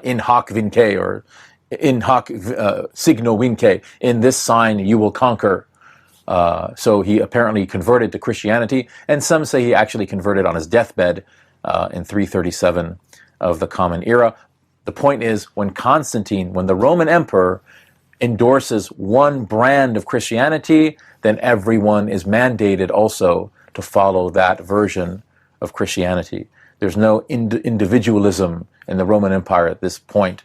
in hoc vince, or in hoc signo vince, in this sign you will conquer. So he apparently converted to Christianity, and some say he actually converted on his deathbed in 337 of the Common Era. The point is, when Constantine, when the Roman emperor endorses one brand of Christianity, then everyone is mandated also to follow that version of Christianity. There's no individualism in the Roman Empire at this point.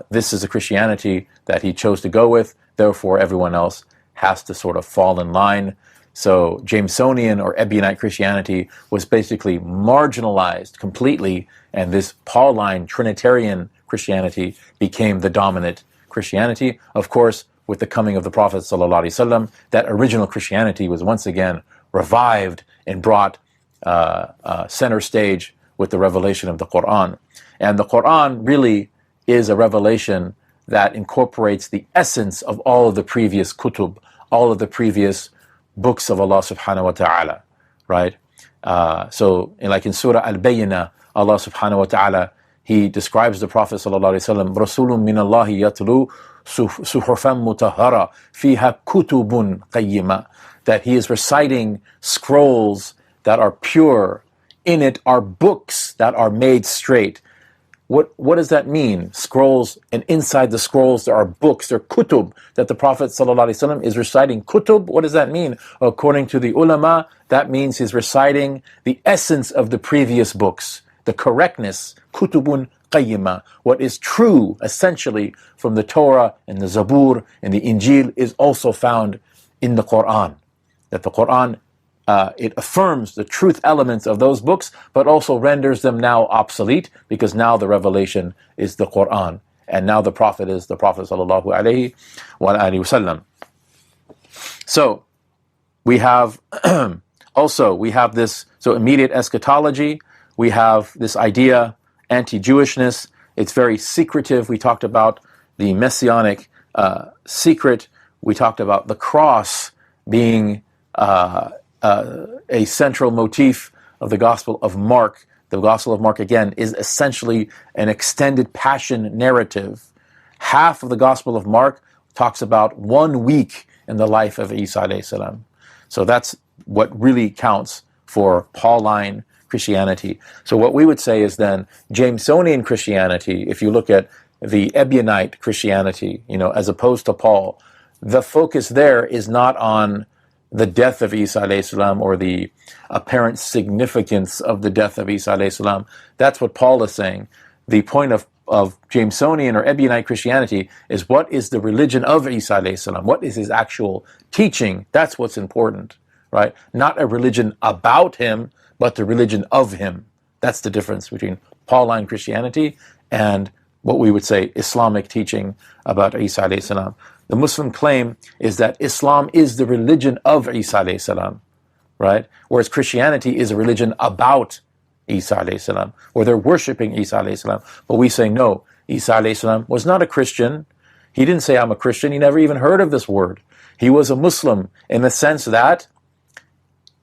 This is a Christianity that he chose to go with, therefore everyone else has to sort of fall in line. So Jamesonian or Ebionite Christianity was basically marginalized completely, and this Pauline Trinitarian Christianity became the dominant Christianity. Of course, with the coming of the Prophet ﷺ, that original Christianity was once again revived and brought center stage with the revelation of the Quran. And the Quran really is a revelation that incorporates the essence of all of the previous kutub, all of the previous books of Allah subhanahu wa ta'ala, right? So like in Surah Al-Bayyinah, Allah subhanahu wa ta'ala, he describes the Prophet sallallahu alaihi wasallam, Rasulun min Allahi yatlu suhufan mutahhara fiha kutubun qayyima, that he is reciting scrolls that are pure. In it are books that are made straight. What does that mean? Scrolls, and inside the scrolls there are books, there are kutub, that the Prophet ﷺ is reciting kutub. What does that mean? According to the ulama, that means he's reciting the essence of the previous books, the correctness, kutubun qayyima. What is true, essentially, from the Torah and the Zabur and the Injil is also found in the Quran. That the Quran, it affirms the truth elements of those books, but also renders them now obsolete, because now the revelation is the Quran, and now the Prophet is the Prophet sallallahu alaihi wasallam. So we have we have this, so immediate eschatology, we have this idea, anti-Jewishness, it's very secretive. We talked about the messianic secret, we talked about the cross being a central motif of the Gospel of Mark. The Gospel of Mark, again, is essentially an extended passion narrative. Half of the Gospel of Mark talks about 1 week in the life of Isa alayhi salam. So that's what really counts for Pauline Christianity. So what we would say is then Jamesonian Christianity, if you look at the Ebionite Christianity, as opposed to Paul, the focus there is not on the death of Isa alayhi salam or the apparent significance of the death of Isa alayhi salam. That's what Paul is saying. The point of Jamesonian or Ebionite Christianity is, what is the religion of Isa alayhi salam? What is his actual teaching? That's what's important, right? Not a religion about him, but the religion of him. That's the difference between Pauline Christianity and what we would say Islamic teaching about Isa alayhi salam. The Muslim claim is that Islam is the religion of Isa alayhi salam, right? Whereas Christianity is a religion about Isa alayhi salam, where they're worshipping Isa alayhi salam. But we say no, Isa alayhi salam was not a Christian. He didn't say, I'm a Christian. He never even heard of this word. He was a Muslim in the sense that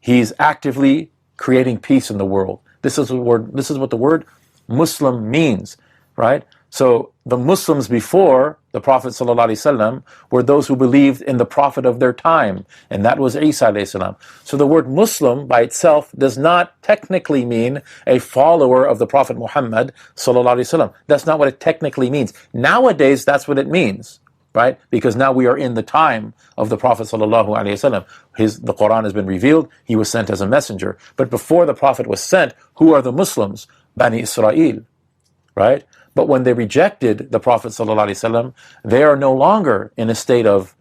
he's actively creating peace in the world. This is what the word Muslim means, right? So the Muslims before the Prophet ﷺ were those who believed in the Prophet of their time, and that was Isa alayhi salam. So the word Muslim by itself does not technically mean a follower of the Prophet Muhammad ﷺ. That's not what it technically means. Nowadays, that's what it means, right? Because now we are in the time of the Prophet ﷺ. The Quran has been revealed. He was sent as a messenger. But before the Prophet was sent, who are the Muslims? Bani Israel, right? But when they rejected the Prophet ﷺ, they are no longer in a state of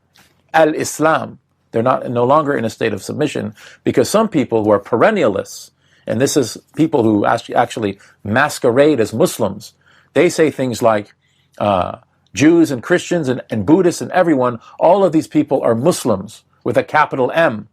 al-Islam. They're no longer in a state of submission, because some people who are perennialists, and this is people who actually masquerade as Muslims, they say things like Jews and Christians and Buddhists and everyone, all of these people are Muslims with a capital M.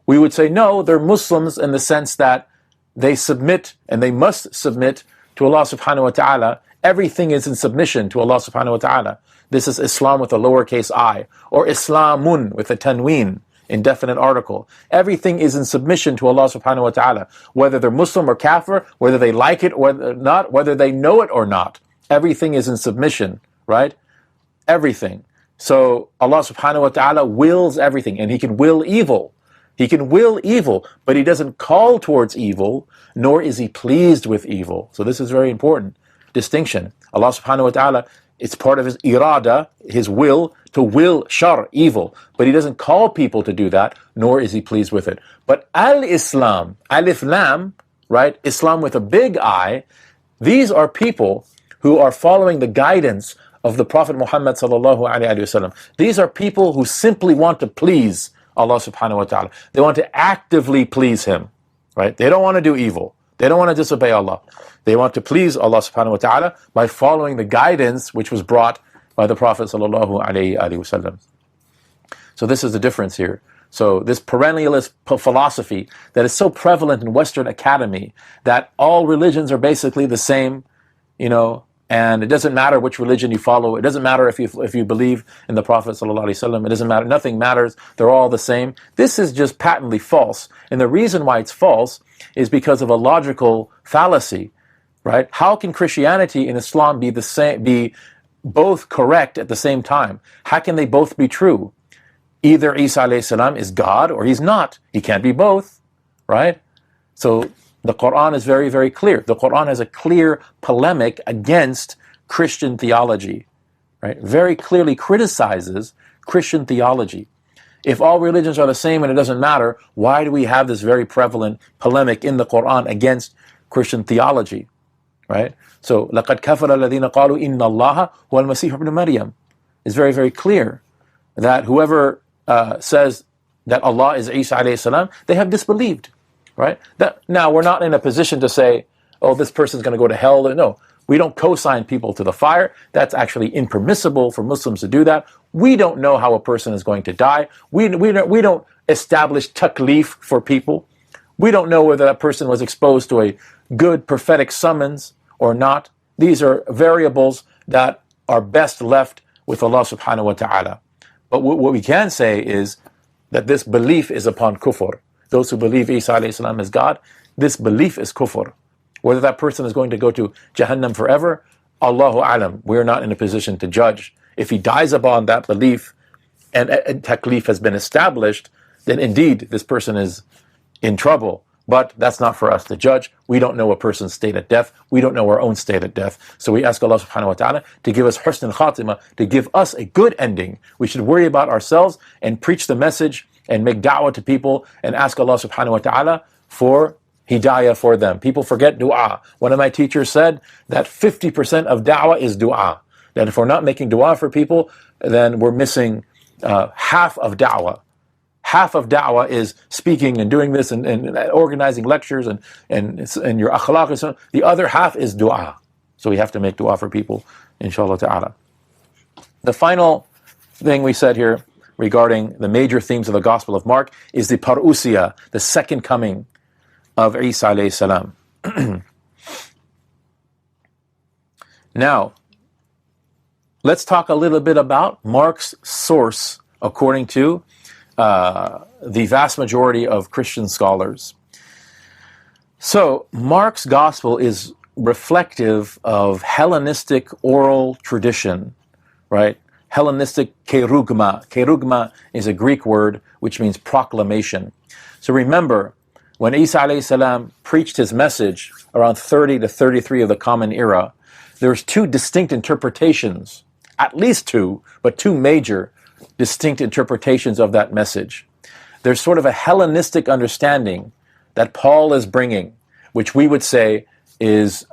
We would say no, they're Muslims in the sense that they submit, and they must submit to Allah subhanahu wa ta'ala. Everything is in submission to Allah subhanahu wa ta'ala. This is Islam with a lowercase I, or Islamun with a tanween, indefinite article. Everything is in submission to Allah subhanahu wa ta'ala. Whether they're Muslim or Kafir, whether they like it or not, whether they know it or not. Everything is in submission, right? Everything. So Allah subhanahu wa ta'ala wills everything, and He can will evil. He can will evil, but He doesn't call towards evil, nor is He pleased with evil. So this is very important distinction. Allah subhanahu wa ta'ala, it's part of His irada, His will, to will shar, evil. But He doesn't call people to do that, nor is He pleased with it. But al-Islam, alif lam, right? Islam with a big I, these are people who are following the guidance of the Prophet Muhammad sallallahu alaihi wasallam. These are people who simply want to please Allah subhanahu wa ta'ala. They want to actively please Him, right? They don't want to do evil. They don't want to disobey Allah. They want to please Allah subhanahu wa ta'ala by following the guidance which was brought by the Prophet sallallahu alaihi wasallam. So this is the difference here. So this perennialist philosophy that is so prevalent in Western academy, that all religions are basically the same, and it doesn't matter which religion you follow. It doesn't matter if you believe in the Prophet ﷺ. It doesn't matter. Nothing matters. They're all the same. This is just patently false. And the reason why it's false is because of a logical fallacy, right? How can Christianity and Islam be both correct at the same time? How can they both be true? Either Isa alayhi salam is God or He's not. He can't be both, right? So the Quran is very, very clear. The Quran has a clear polemic against Christian theology, right? Very clearly criticizes Christian theology. If all religions are the same and it doesn't matter, why do we have this very prevalent polemic in the Quran against Christian theology, right? So, لَقَدْ كَفَرَ الَّذِينَ قَالُوا إِنَّ اللَّهَ هُوَ الْمَسِيحُ ابْنُ مَرْيَمَ. It's very, very clear that whoever says that Allah is Isa alayhi salam, they have disbelieved. Right? Now, we're not in a position to say, oh, this person's going to go to hell. No, we don't co-sign people to the fire. That's actually impermissible for Muslims to do that. We don't know how a person is going to die. We don't establish taklif for people. We don't know whether that person was exposed to a good prophetic summons or not. These are variables that are best left with Allah subhanahu wa ta'ala. But what we can say is that this belief is upon kufr. Those who believe Isa alayhi salam is God, this belief is kufr. Whether that person is going to go to Jahannam forever, Allahu alam, we're not in a position to judge. If he dies upon that belief and taklif has been established, then indeed this person is in trouble. But that's not for us to judge. We don't know a person's state at death. We don't know our own state at death. So we ask Allah subhanahu wa ta'ala to give us husn al-khatimah, to give us a good ending. We should worry about ourselves and preach the message and make da'wah to people and ask Allah subhanahu wa ta'ala for hidayah for them. People forget dua. One of my teachers said that 50% of da'wah is dua. That if we're not making dua for people, then we're missing half of da'wah. Half of da'wah is speaking and doing this and organizing lectures and your akhlaq and so on. The other half is dua. So we have to make dua for people, inshallah ta'ala. The final thing we said here regarding the major themes of the Gospel of Mark is the parousia, the second coming of Isa alayhi salam. Now, let's talk a little bit about Mark's source according to the vast majority of Christian scholars. So, Mark's Gospel is reflective of Hellenistic oral tradition, right? Hellenistic kerugma. Kerugma is a Greek word which means proclamation. So remember, when Isa alayhi salam preached his message around 30 to 33 of the Common Era, there's two distinct interpretations, at least two, but two major distinct interpretations of that message. There's sort of a Hellenistic understanding that Paul is bringing, which we would say is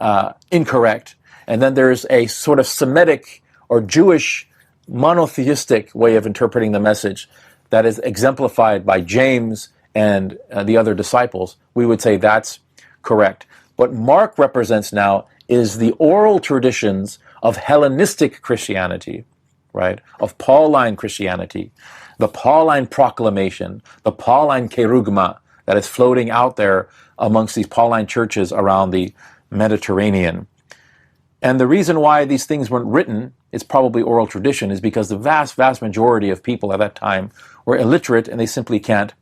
incorrect. And then there's a sort of Semitic or Jewish monotheistic way of interpreting the message that is exemplified by James and the other disciples. We would say that's correct. What Mark represents now is the oral traditions of Hellenistic Christianity, right? Of Pauline Christianity, the Pauline proclamation, the Pauline kerugma that is floating out there amongst these Pauline churches around the Mediterranean. And the reason why these things weren't written, it's probably oral tradition, is because the vast, vast majority of people at that time were illiterate and they simply can't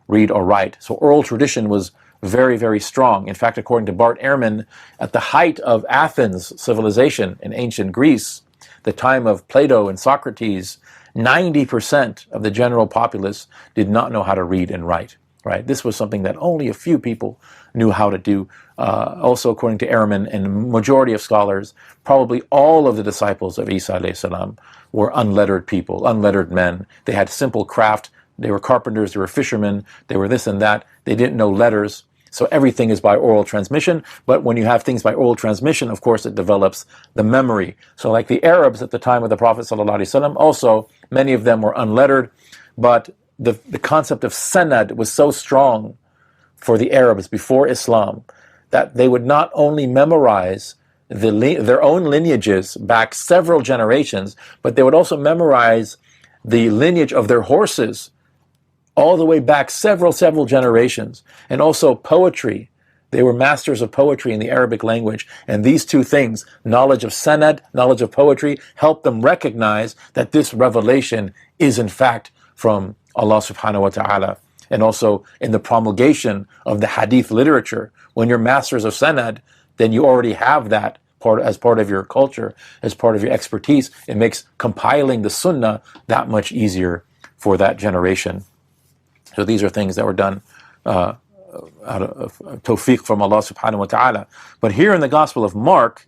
read or write. So oral tradition was very, very strong. In fact, according to Bart Ehrman, at the height of Athens civilization in ancient Greece, the time of Plato and Socrates, 90% of the general populace did not know how to read and write. Right? This was something that only a few people knew how to do. Also, according to Ehrman and the majority of scholars, probably all of the disciples of Isa alayhi salam were unlettered people, unlettered men. They had simple craft. They were carpenters, they were fishermen, they were this and that. They didn't know letters. So everything is by oral transmission. But when you have things by oral transmission, of course, it develops the memory. So like the Arabs at the time of the Prophet ﷺ, also, many of them were unlettered, but the concept of sanad was so strong for the Arabs before Islam that they would not only memorize their own lineages back several generations, but they would also memorize the lineage of their horses all the way back several generations. And also poetry. They were masters of poetry in the Arabic language. And these two things, knowledge of sanad, knowledge of poetry, helped them recognize that this revelation is in fact from Allah subhanahu wa ta'ala. And also in the promulgation of the hadith literature. When you're masters of sanad, then you already have that as part of your culture, as part of your expertise. It makes compiling the sunnah that much easier for that generation. So these are things that were done out of tawfiq from Allah subhanahu wa ta'ala. But here in the Gospel of Mark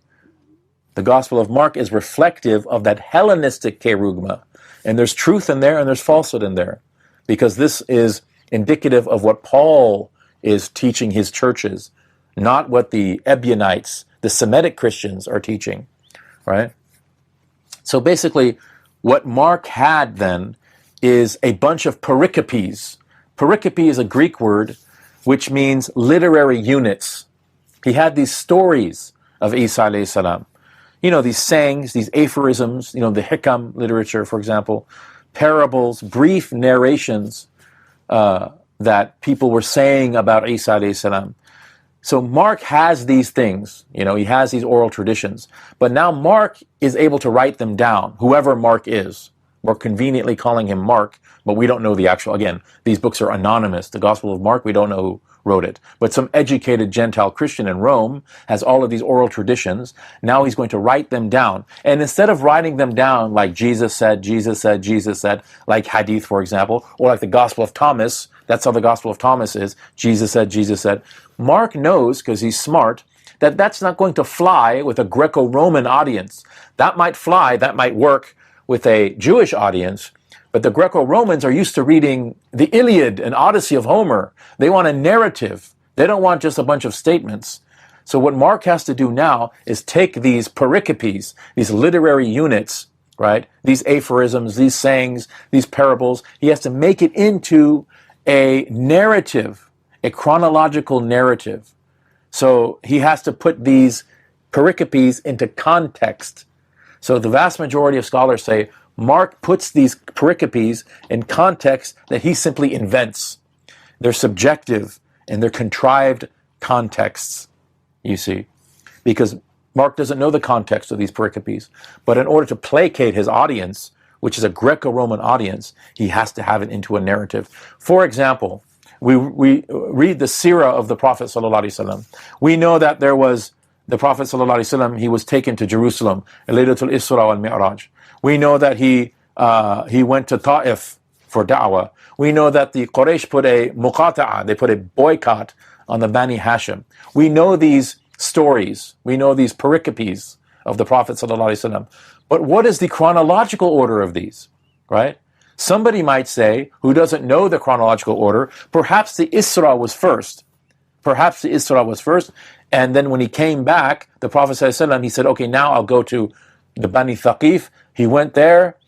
is reflective of that Hellenistic kerugma. And there's truth in there and there's falsehood in there. Because this is indicative of what Paul is teaching his churches, not what the Ebionites, the Semitic Christians are teaching, right? So basically, what Mark had then is a bunch of pericopes. Pericope is a Greek word which means literary units. He had these stories of Isa alayhi salam. These sayings, these aphorisms, the hikam literature, for example, parables, brief narrations that people were saying about Isa alayhi salam. So Mark has these things, he has these oral traditions, but now Mark is able to write them down, whoever Mark is. We're conveniently calling him Mark, but we don't know the actual, again, these books are anonymous. The Gospel of Mark, we don't know who wrote it. But some educated Gentile Christian in Rome has all of these oral traditions. Now he's going to write them down. And instead of writing them down like Jesus said, like hadith, for example, or like the Gospel of Thomas, that's how the Gospel of Thomas is, Jesus said. Mark knows, because he's smart, that that's not going to fly with a Greco-Roman audience. That might fly, that might work with a Jewish audience, but the Greco-Romans are used to reading the Iliad and Odyssey of Homer. They want a narrative. They don't want just a bunch of statements. So what Mark has to do now is take these pericopes, these literary units, right? These aphorisms, these sayings, these parables. He has to make it into a narrative, a chronological narrative. So he has to put these pericopes into context. So the vast majority of scholars say Mark puts these pericopes in context that he simply invents. They're subjective and they're contrived contexts, you see, because Mark doesn't know the context of these pericopes. But in order to placate his audience, which is a Greco-Roman audience, he has to have it into a narrative. For example, we read the seerah of the Prophet ﷺ. We know that there was the Prophet ﷺ, he was taken to Jerusalem, Laylatul Isra wal Mi'raj. We know that he went to Ta'if for da'wah. We know that the Quraysh put a muqata'a, they put a boycott on the Bani Hashim. We know these stories, we know these pericopes of the Prophet ﷺ. But what is the chronological order of these, right? Somebody might say, who doesn't know the chronological order, perhaps the Isra was first. Perhaps the Isra was first, and then when he came back, the Prophet ﷺ, he said, okay, now I'll go to the Bani Thaqif. He went there,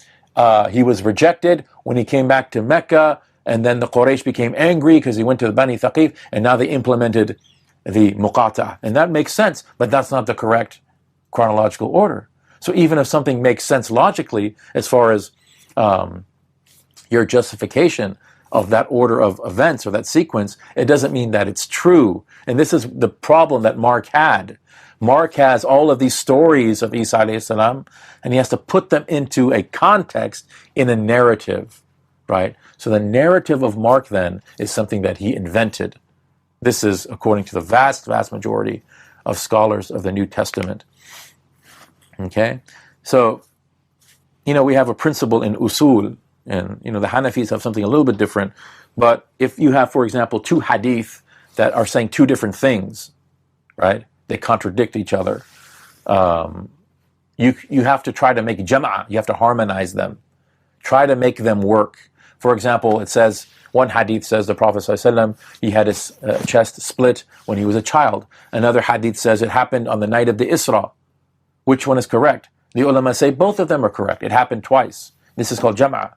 he was rejected. When he came back to Mecca, and then the Quraysh became angry because he went to the Bani Thaqif, and now they implemented the Muqata. And that makes sense, but that's not the correct chronological order. So even if something makes sense logically, as far as your justification of that order of events or that sequence, it doesn't mean that it's true. And this is the problem that Mark had. Mark has all of these stories of Isa alayhi salam, and he has to put them into a context in a narrative, right? So the narrative of Mark then is something that he invented. This is according to the vast majority of scholars of the New Testament. Okay? So, we have a principle in usul, and, the Hanafis have something a little bit different, but if you have, for example, two hadith that are saying two different things, right? They contradict each other. You have to try to make jam'ah, you have to harmonize them. Try to make them work. For example, it says, one hadith says the Prophet ﷺ, he had his chest split when he was a child. Another hadith says it happened on the night of the Isra. Which one is correct? The ulama say both of them are correct. It happened twice. This is called jam'ah.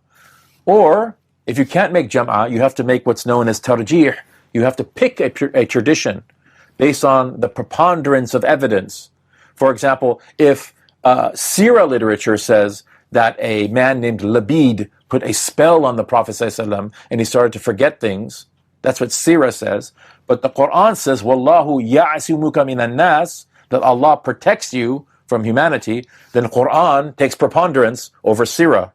Or, if you can't make jam'ah, you have to make what's known as tarjih. You have to pick a tradition based on the preponderance of evidence. For example, if Sirah literature says that a man named Labid put a spell on the Prophet ﷺ and he started to forget things, that's what Sirah says. But the Quran says, Wallahu ya'asimuka minan nas, that Allah protects you from humanity, then Quran takes preponderance over Sirah,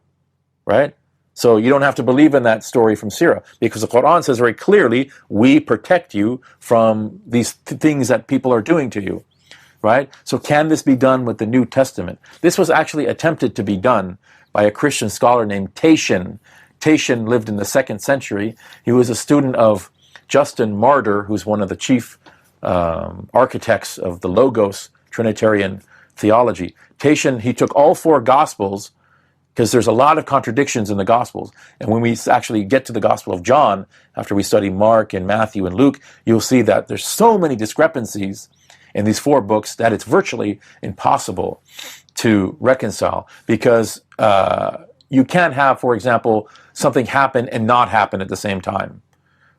right? So you don't have to believe in that story from Sirah, because the Quran says very clearly, we protect you from these things that people are doing to you, right? So can this be done with the New Testament? This was actually attempted to be done by a Christian scholar named Tatian. Tatian lived in the 2nd century. He was a student of Justin Martyr, who's one of the chief architects of the Logos Trinitarian theology. Tatian, he took all 4 Gospels, because there's a lot of contradictions in the Gospels. And when we actually get to the Gospel of John, after we study Mark and Matthew and Luke, you'll see that there's so many discrepancies in these 4 books that it's virtually impossible to reconcile, because you can't have, for example, something happen and not happen at the same time,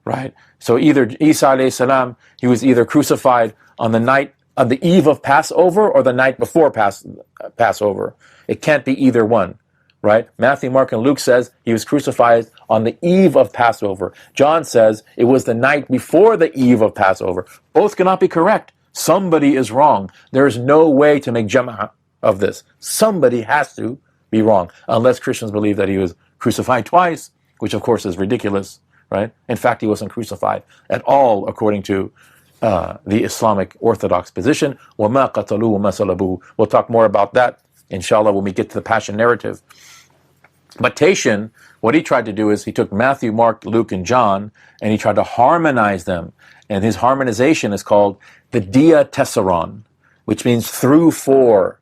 right? So either Isa alayhi salam, he was either crucified on the eve of Passover or the night before Passover. It can't be either one. Right? Matthew, Mark, and Luke says he was crucified on the eve of Passover. John says it was the night before the eve of Passover. Both cannot be correct. Somebody is wrong. There is no way to make jam'ah of this. Somebody has to be wrong, unless Christians believe that he was crucified twice, which of course is ridiculous, right? In fact, he wasn't crucified at all, according to the Islamic Orthodox position. وَمَا قَتَلُوا وَمَا صَلَبُوا. We'll talk more about that, inshallah, when we get to the Passion narrative. But Tatian, what he tried to do is he took Matthew, Mark, Luke, and John, and he tried to harmonize them. And his harmonization is called the dia tesseron, which means through 4,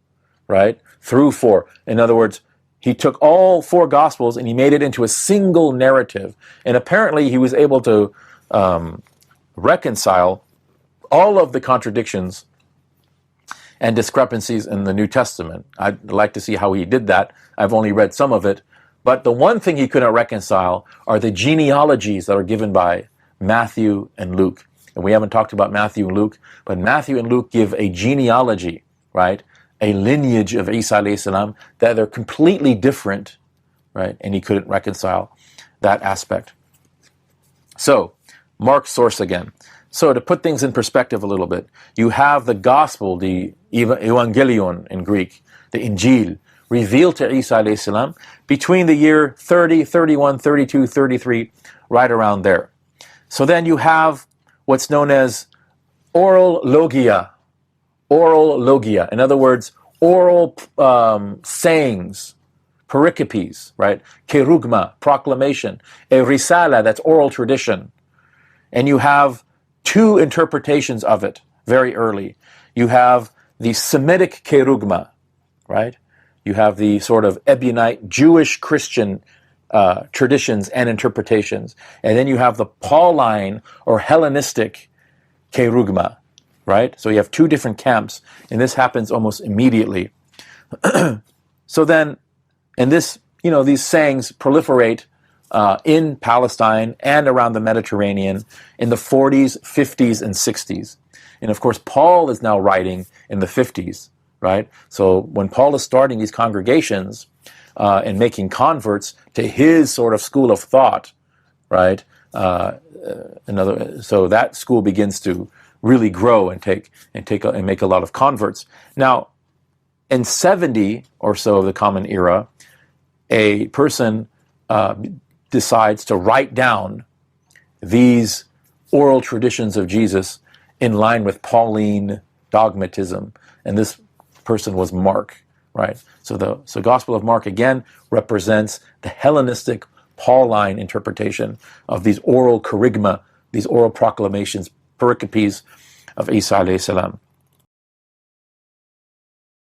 right? Through 4. In other words, he took all 4 Gospels and he made it into a single narrative. And apparently he was able to reconcile all of the contradictions and discrepancies in the New Testament. I'd like to see how he did that. I've only read some of it. But the one thing he couldn't reconcile are the genealogies that are given by Matthew and Luke. And we haven't talked about Matthew and Luke, but Matthew and Luke give a genealogy, right? A lineage of Isa alayhi salam that are completely different, right? And he couldn't reconcile that aspect. So, Mark's source again. So to put things in perspective a little bit, you have the gospel, the Evangelion in Greek, the Injil, revealed to Isa alayhi salam between the year 30, 31, 32, 33, right around there. So then you have what's known as oral logia. Oral logia. In other words, oral sayings, pericopes, right? Kerugma, proclamation. A risala, that's oral tradition. And you have 2 interpretations of it very early. You have the Semitic kerugma, right? You have the sort of Ebionite Jewish Christian traditions and interpretations. And then you have the Pauline or Hellenistic kerugma, right? So you have 2 different camps, and this happens almost immediately. So then, and this, these sayings proliferate in Palestine and around the Mediterranean in the 40s, 50s, and 60s. And of course, Paul is now writing in the 50s, right? So when Paul is starting these congregations and making converts to his sort of school of thought, right? So that school begins to really grow and make a lot of converts. Now, in 70 or so of the Common Era, a person decides to write down these oral traditions of Jesus in line with Pauline dogmatism. And this person was Mark, right? So the Gospel of Mark, again, represents the Hellenistic Pauline interpretation of these oral kerygma, these oral proclamations, pericopes of Isa alayhi salam.